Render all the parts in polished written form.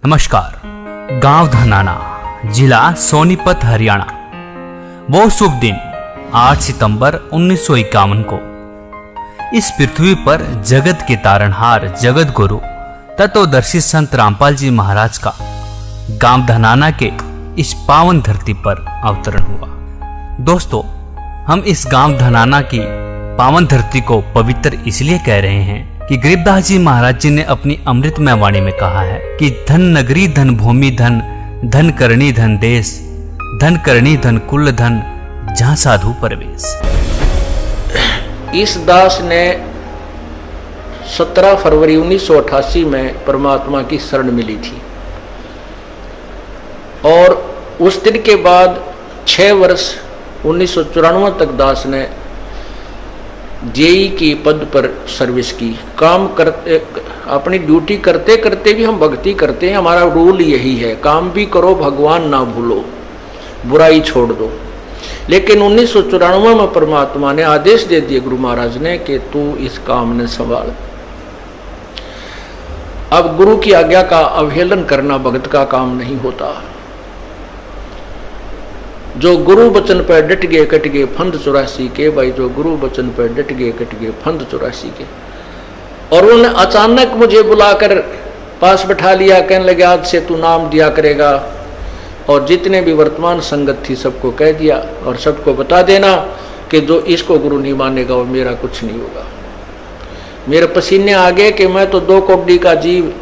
नमस्कार। गांव धनाना, जिला सोनीपत, हरियाणा। वो शुभ दिन 8 सितंबर 1951 को इस पृथ्वी पर जगत के तारणहार, जगत गुरु, तत्वदर्शी संत रामपाल जी महाराज का गांव धनाना के इस पावन धरती पर अवतरण हुआ। दोस्तों, हम इस गांव धनाना की पावन धरती को पवित्र इसलिए कह रहे हैं कि गरीबदास जी महाराज जी ने अपनी अमृतमय वाणी में कहा है कि धन नगरी, धन भूमि, धन धन करणी, धन देश, धन करणी, धन कुल, धन जहां साधु परवेश। इस दास ने 17 फरवरी 1988 में परमात्मा की शरण मिली थी और उस दिन के बाद 6 वर्ष 1994 तक दास ने जेई की पद पर सर्विस की। काम करते, अपनी ड्यूटी करते करते भी हम भक्ति करते हैं। हमारा रूल यही है, काम भी करो, भगवान ना भूलो, बुराई छोड़ दो। लेकिन 1994 में परमात्मा ने आदेश दे दिए गुरु महाराज ने कि तू इस काम ने संभाल। अब गुरु की आज्ञा का अवहेलन करना भगत का काम नहीं होता। जो गुरु वचन पर डट गए कट गए फंद 84 के। भाई, जो गुरु वचन पर डट गए कट गए फंद 84 के। और उन्होंने अचानक मुझे बुलाकर पास बैठा लिया, कहने लगे आज से तू नाम दिया करेगा। और जितने भी वर्तमान संगत थी सबको कह दिया और सबको बता देना कि जो इसको गुरु नहीं मानेगा वो मेरा कुछ नहीं होगा। मेरे पसीने आ गए कि मैं तो 2 कौड़ी का जीव,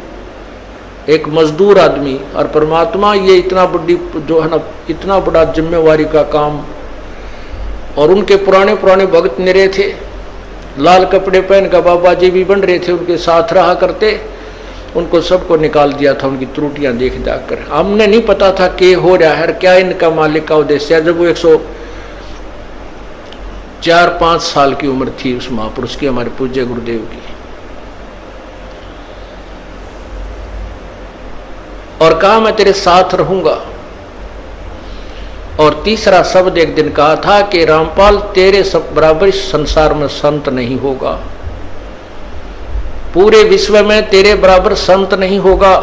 एक मजदूर आदमी, और परमात्मा ये इतना बड़ी जो है ना, इतना बड़ा जिम्मेवारी का काम। और उनके पुराने पुराने भक्त निरे थे, लाल कपड़े पहन कर बाबा जी भी बन रहे थे, उनके साथ रहा करते। उनको सबको निकाल दिया था उनकी त्रुटियां देख जाकर। हमने नहीं पता था कि हो रहा है, क्या इनका मालिक का उद्देश्य है। जब वो 104-5 साल की उम्र थी उस महापुरुष की, हमारे पूज्य गुरुदेव की, और कहा मैं तेरे साथ रहूंगा। और तीसरा शब्द एक दिन कहा था कि रामपाल तेरे सब बराबर इस संसार में संत नहीं होगा, पूरे विश्व में तेरे बराबर संत नहीं होगा।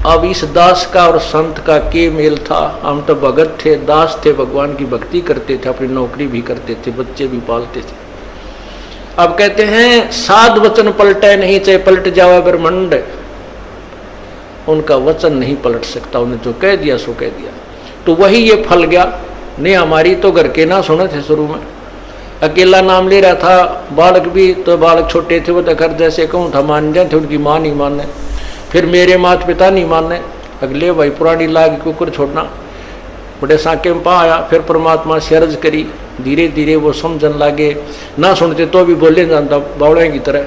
अब इस दास का और संत का के मेल था। हम तो भगत थे, दास थे, भगवान की भक्ति करते थे, अपनी नौकरी भी करते थे, बच्चे भी पालते थे। अब कहते हैं साध वचन पलटे नहीं, चाहे पलट जावा ब्रह्मंड, उनका वचन नहीं पलट सकता। उन्हें जो कह दिया सो कह दिया। तो वही ये फल गया। नहीं, हमारी तो घर के ना सुने थे। शुरू में अकेला नाम ले रहा था, बालक भी, तो बालक छोटे थे, वो तो घर जैसे कहूँ था मान जाते, उनकी माँ नहीं माने, फिर मेरे माता पिता नहीं माने। अगले भाई पुरानी लाग कुकर छोड़ना, बड़े साके में पा आया। फिर परमात्मा से अर्ज करी, धीरे धीरे वो समझन लागे। ना सुनते तो भी बोले जानता बावड़े की तरह।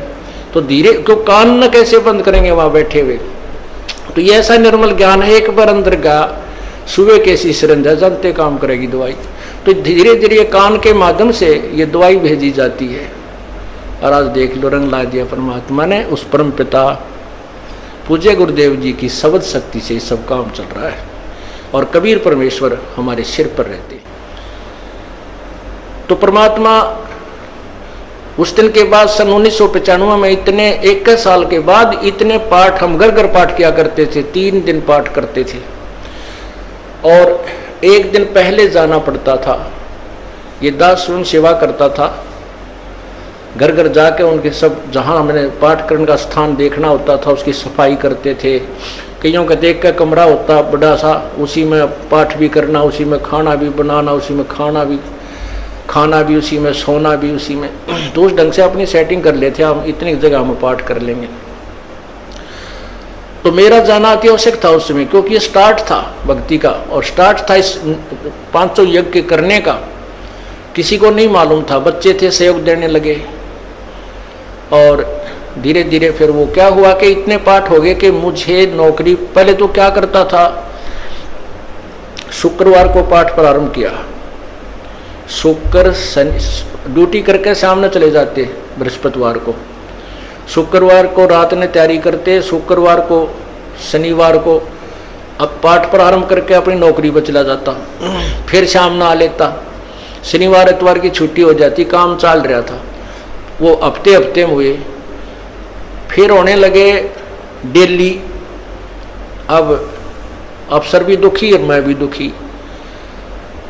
तो धीरे क्यों कान न कैसे बंद करेंगे वहाँ बैठे हुए। तो ये ऐसा निर्मल ज्ञान है, एक बार अंदर का सुबह कैसी सिरंजा जानते काम करेगी दवाई। तो धीरे धीरे कान के माध्यम से ये दवाई भेजी जाती है। और आज देख लो, रंग ला दिया परमात्मा ने। उस परम पिता पूज्य गुरुदेव जी की शब्द शक्ति से सब काम चल रहा है। और कबीर परमेश्वर हमारे सिर पर रहते। तो परमात्मा उस दिन के बाद सन 1995 में इतने 21 साल के बाद इतने पाठ हम घर घर पाठ किया करते थे। 3 दिन पाठ करते थे और एक दिन पहले जाना पड़ता था। ये दास स्वयं सेवा करता था, घर घर जाके उनके सब जहाँ हमने पाठ करने का स्थान देखना होता था उसकी सफाई करते थे। कईयों का देख कर कमरा होता बड़ा सा, उसी में पाठ भी करना, उसी में खाना भी बनाना, उसी में खाना भी उसी में, सोना भी उसी में। तो उस ढंग से अपनी सेटिंग कर लेते, हम इतनी जगह में पाठ कर लेंगे। तो मेरा जाना अति आवश्यक था उस समय, क्योंकि ये स्टार्ट था भक्ति का और स्टार्ट था इस 500 यज्ञ करने का। किसी को नहीं मालूम था, बच्चे थे सहयोग देने लगे। और धीरे धीरे फिर वो क्या हुआ कि इतने पाठ हो गए कि मुझे नौकरी, पहले तो क्या करता था, शुक्रवार को पाठ प्रारंभ किया। शुक्र शनि ड्यूटी करके सामने चले जाते बृहस्पतिवार को, शुक्रवार को रात में तैयारी करते, शुक्रवार को शनिवार को अब पाठ प्रारंभ करके अपनी नौकरी पर चला जाता। फिर शाम ना आ लेता, शनिवार इतवार की छुट्टी हो जाती। काम चल रहा था, वो हफ्ते में हुए। फिर होने लगे डेली अब अफसर भी दुखी और मैं भी दुखी।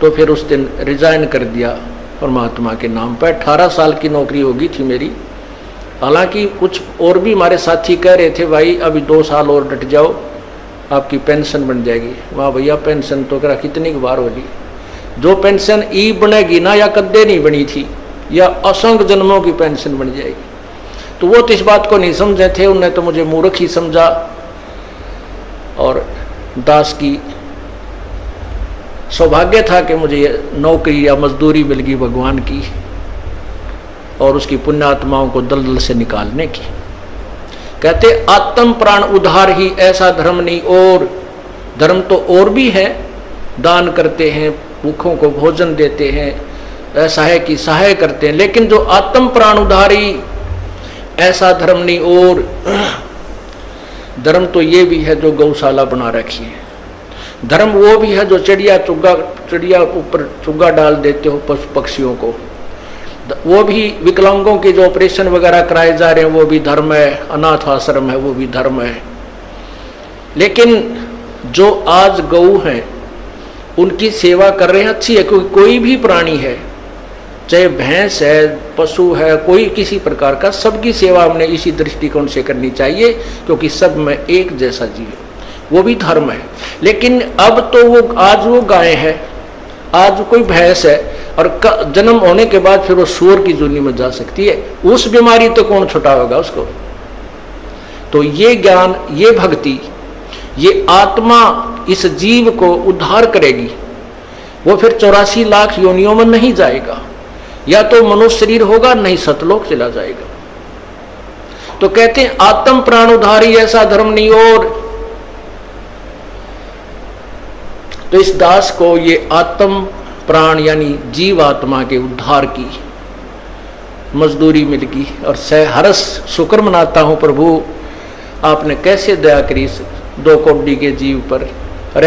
तो फिर उस दिन रिजाइन कर दिया परमात्मा के नाम पर। 18 साल की नौकरी होगी थी मेरी। हालांकि कुछ और भी हमारे साथी कह रहे थे भाई अभी 2 साल और डट जाओ, आपकी पेंशन बन जाएगी। वाह भैया, पेंशन तो करा कितनी बार होगी। जो पेंशन ई बनेगी ना, या कद्दे नहीं बनी थी, या असंख्य जन्मों की पेंशन बन जाएगी। तो वो तो इस बात को नहीं समझे थे, उन्होंने तो मुझे मूर्ख ही समझा। और दास की सौभाग्य था कि मुझे नौकरी या मजदूरी मिल गई भगवान की और उसकी पुण्यात्माओं को दलदल से निकालने की। कहते आत्म प्राण उद्धार ही ऐसा धर्म नहीं और। धर्म तो और भी है, दान करते हैं, भूखों को भोजन देते हैं, ऐसा है कि सहाय करते हैं, लेकिन जो आत्म प्राण उद्धारी ऐसा धर्म नहीं और। धर्म तो ये भी है जो गौशाला बना रखी है। धर्म वो भी है जो चिड़िया ऊपर चुग्गा डाल देते हो पशु पक्षियों को। वो भी विकलांगों के जो ऑपरेशन वगैरह कराए जा रहे हैं वो भी धर्म है। अनाथ आश्रम है वो भी धर्म है। लेकिन जो आज गऊ हैं उनकी सेवा कर रहे हैं, अच्छी है। क्योंकि कोई भी प्राणी है, चाहे भैंस है, पशु है, कोई किसी प्रकार का, सबकी सेवा हमने इसी दृष्टिकोण से करनी चाहिए, क्योंकि सब में एक जैसा जीव है, वो भी धर्म है। लेकिन अब तो वो आज वो गाय है, आज कोई भैंस है, और जन्म होने के बाद फिर वो सूअर की जूनी में जा सकती है। उस बीमारी तो कौन छुटावेगा उसको। तो ये ज्ञान, ये भक्ति, ये आत्मा इस जीव को उद्धार करेगी। वो फिर 84 लाख योनियों में नहीं जाएगा, या तो मनुष्य शरीर होगा, नहीं सतलोक चला जाएगा। तो कहते हैं आत्म प्राण उद्धारी ऐसा धर्म नहीं और। तो इस दास को ये आत्म प्राण यानी जीव आत्मा के उद्धार की मजदूरी मिल गई और सहर्ष शुक्र मनाता हूं प्रभु, आपने कैसे दया करी 2 कौड़ी के जीव पर। और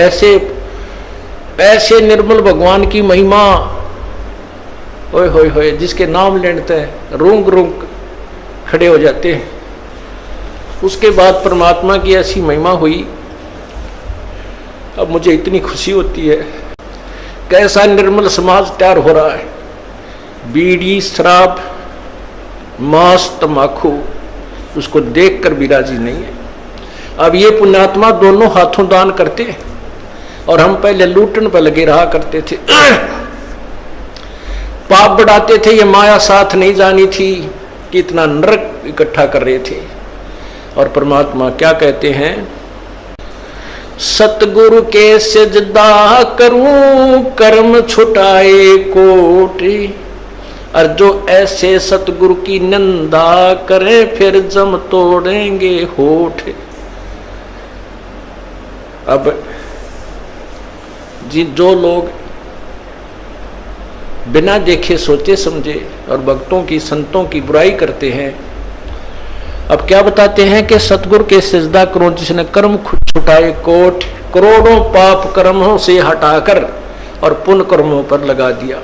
ऐसे निर्मल भगवान की महिमा, ओए होए होए, जिसके नाम लेते हैं रूंग रूंग खड़े हो जाते हैं। उसके बाद परमात्मा की ऐसी महिमा हुई, अब मुझे इतनी खुशी होती है। कैसा निर्मल समाज तैयार हो रहा है। बीड़ी, शराब, मांस, तम्बाकू, उसको देखकर भी राजी नहीं है। अब ये पुण्यात्मा दोनों हाथों दान करते हैं, और हम पहले लूटन पर लगे रहा करते थे, पाप बढ़ाते थे। ये माया साथ नहीं जानी थी कि इतना नरक इकट्ठा कर रहे थे। और परमात्मा क्या कहते हैं, सतगुरु के सजदा करूं कर्म छुटाए कोट, और जो ऐसे सतगुरु की निंदा करें फिर जम तोड़ेंगे होठ। अब जो लोग बिना देखे सोचे समझे और भक्तों की संतों की बुराई करते हैं, अब क्या बताते हैं कि सतगुरु के सजदा करो जिसने कर्म छुटाए कोट, करोड़ों पाप कर्मों से हटाकर और पुण्य कर्मों पर लगा दिया।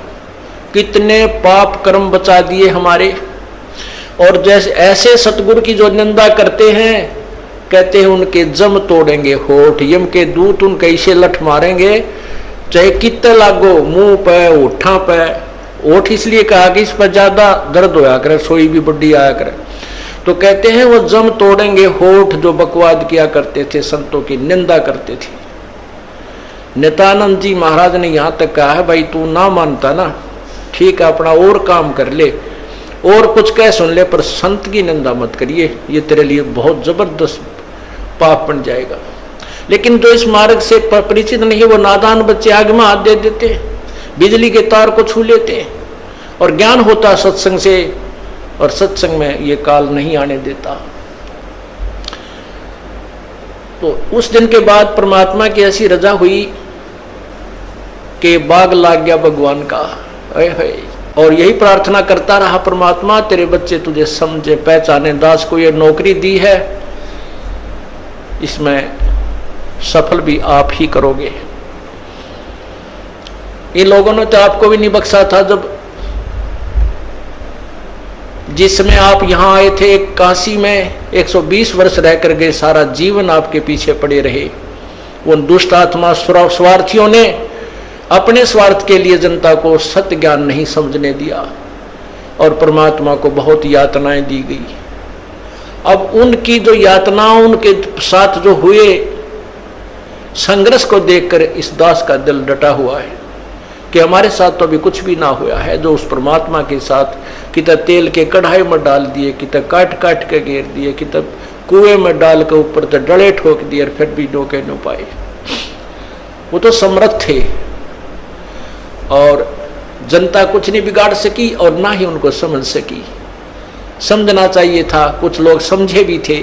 कितने पाप कर्म बचा दिए हमारे। और जैसे ऐसे सतगुरु की जो निंदा करते हैं, कहते हैं उनके जम तोड़ेंगे होठ। यम के दूत उनके ऐसे लठ मारेंगे, चाहे कितने लागो, मुंह पे, होठा पे। होठ इसलिए कहा कि इस पर ज्यादा दर्द होया करे, सोई भी बड्डी आया करे। तो कहते हैं वो जम तोड़ेंगे होठ जो बकवाद किया करते थे, संतों की निंदा करते थे। नित्यानंद जी महाराज ने यहां तक कहा है, भाई तू ना मानता ना, ठीक है, अपना और काम कर ले और कुछ कह सुन ले, पर संत की निंदा मत करिए, ये तेरे लिए बहुत जबरदस्त पाप बन जाएगा। लेकिन जो इस मार्ग से परिचित नहीं है, वो नादान बच्चे आगे में हाथ दे देते, बिजली के तार को छू लेते। और ज्ञान होता सत्संग से, और सत्संग में ये काल नहीं आने देता। तो उस दिन के बाद परमात्मा की ऐसी रजा हुई कि बाग लाग गया भगवान का। और यही प्रार्थना करता रहा, परमात्मा तेरे बच्चे तुझे समझे पहचाने। दास को ये नौकरी दी है, इसमें सफल भी आप ही करोगे। इन लोगों ने तो आपको भी नहीं बख्शा था। जब जिस समय आप यहाँ आए थे, काशी में 120 वर्ष रह कर गए, सारा जीवन आपके पीछे पड़े रहे। उन दुष्ट आत्मा स्वार्थियों ने अपने स्वार्थ के लिए जनता को सत्य ज्ञान नहीं समझने दिया और परमात्मा को बहुत यातनाएं दी गई। अब उनकी जो यातनाओं उनके साथ जो हुए संघर्ष को देखकर इस दास का दिल डटा हुआ है कि हमारे साथ तो अभी कुछ भी ना हुआ है। जो उस परमात्मा के साथ कितना तेल के कढ़ाई में डाल दिए, कितना काट काट के घेर दिए, कितना कुएं में डाल के ऊपर तो डले ठोक दिए, फिर भी डोके न पाए। वो तो समर्थ थे और जनता कुछ नहीं बिगाड़ सकी और ना ही उनको समझ सकी। समझना चाहिए था, कुछ लोग समझे भी थे,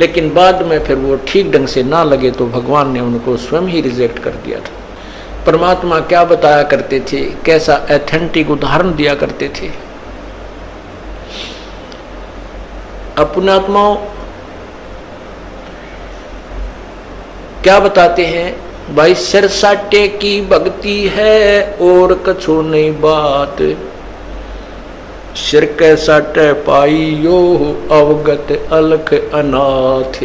लेकिन बाद में फिर वो ठीक ढंग से ना लगे तो भगवान ने उनको स्वयं ही रिजेक्ट कर दिया था। परमात्मा क्या बताया करते थे, कैसा एथेंटिक उदाहरण दिया करते थे। अपने आत्माओं क्या बताते हैं, भाई सिर साटे की भक्ति है और कछु नहीं बात, सिर के साटे पाई यो अवगत अलख अनाथ।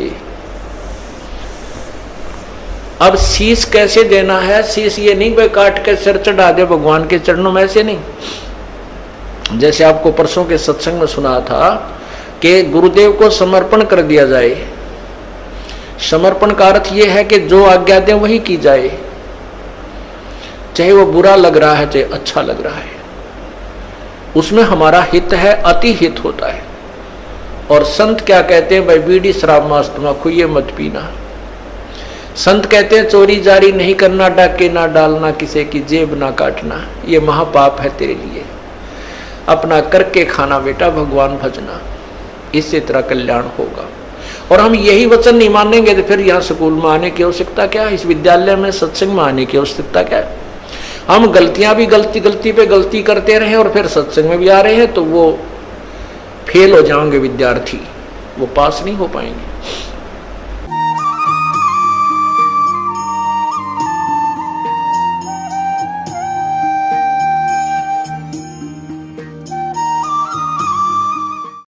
अब शीश कैसे देना है, शीश ये नहीं भाई काट के सिर चढ़ा दे भगवान के चरणों में, ऐसे नहीं। जैसे आपको परसों के सत्संग में सुना था कि गुरुदेव को समर्पण कर दिया जाए। समर्पण का अर्थ यह है कि जो आज्ञा दे वही की जाए, चाहे वो बुरा लग रहा है चाहे अच्छा लग रहा है, उसमें हमारा हित है, अति हित होता है। और संत क्या कहते हैं, भाई बीड़ी शराब मांस तम्बाकू ये मत पीना। संत कहते हैं चोरी जारी नहीं करना, डाके ना डालना, किसी की जेब ना काटना, ये महापाप है तेरे लिए। अपना करके खाना बेटा, भगवान भजना, इससे तेरा कल्याण होगा। और हम यही वचन नहीं मानेंगे तो फिर यहाँ स्कूल में आने की आवश्यकता क्या है, इस विद्यालय में सत्संग में आने की आवश्यकता क्या है। हम गलतियां भी गलती पे गलती करते रहे और फिर सत्संग में भी आ रहे हैं तो वो फेल हो जाएंगे विद्यार्थी, वो पास नहीं हो पाएंगे।